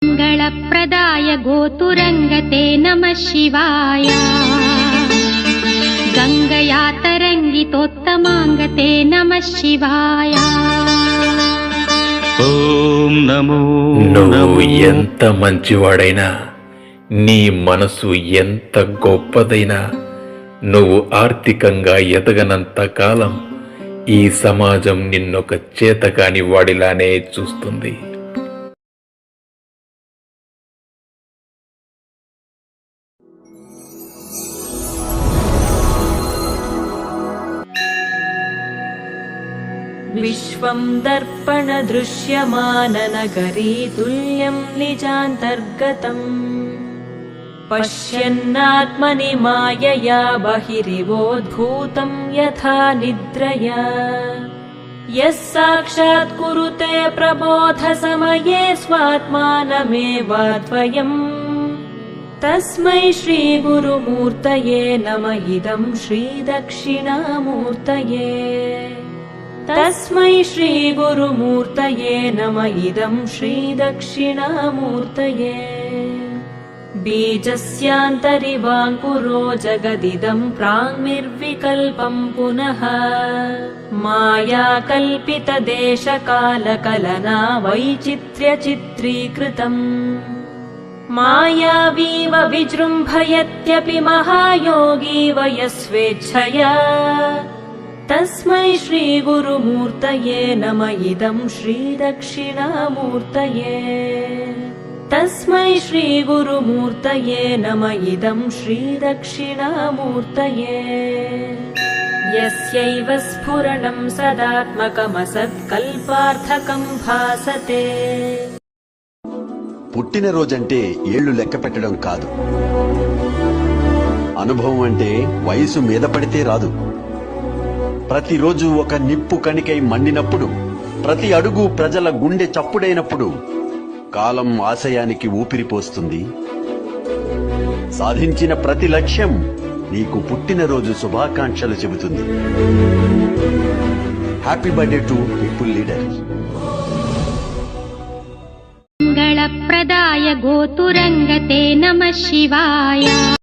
मंगलप्रदाय गोतुरंगते नमः शिवाय। गंगया तरंगितोत्तमांगते नमः शिवाय। ఓం నమో నువ్వు ఎంత మంచివాడైనా, నీ మనసు ఎంత గొప్పదైనా, నువ్వు ఆర్థికంగా ఎదగనంత కాలం ఈ సమాజం నిన్నొక చేతకాని వాడిలానే చూస్తుంది. विश्वं दर्पण दृश्यमाननगरी तुल्यं निजान्तर्गतम् पश्यन्नात्मनि मायया बहिरिवोद्भूतं यथा निद्रया। यः साक्षात् कुरुते प्रबोधसमये स्वात्मानमेवाद्वयम् तस्मै श्रीगुरुमूर्तये नमः इदं श्रीदक्षिणामूर्तये। तस्मै श्रीगुरुमूर्तये नमः इदं श्रीदक्षिणामूर्तये। बीजस्यान्तरिवाङ्कुरो जगदिदं प्राङ्निर्विकल्पं पुनः मायाकल्पितदेशकालकलना वैचित्र्यचित्रीकृतम्। मायावीव विजृम्भयत्यपि महायोगी वयस्वेच्छया। तस्मै श्रीगुरुमूर्तये नमः इदं श्रीदक्षिणामूर्तये। तस्मै श्रीगुरुमूर्तये नमः इदं श्रीदक्षिणामूर्तये। यस्यैव स्फुरणं सदात्मकमसत्कल्पार्थकं भासते। పుట్టినరోజంటే ఏళ్లు లెక్క పెట్టడం కాదు, అనుభవం అంటే వయసు మీద పడితే రాదు. ప్రతిరోజు ఒక నిప్పు కణికై మండినప్పుడు, ప్రతి అడుగు ప్రజల గుండె చప్పుడైనప్పుడు కాలం ఆశయానికి ఊపిరిపోస్తుంది. సాధించిన ప్రతి లక్ష్యం నీకు పుట్టినరోజు శుభాకాంక్షలు చెబుతుంది. Happy birthday to people leader. मंगलप्रदाय गोतुरंगते नमः शिवाय।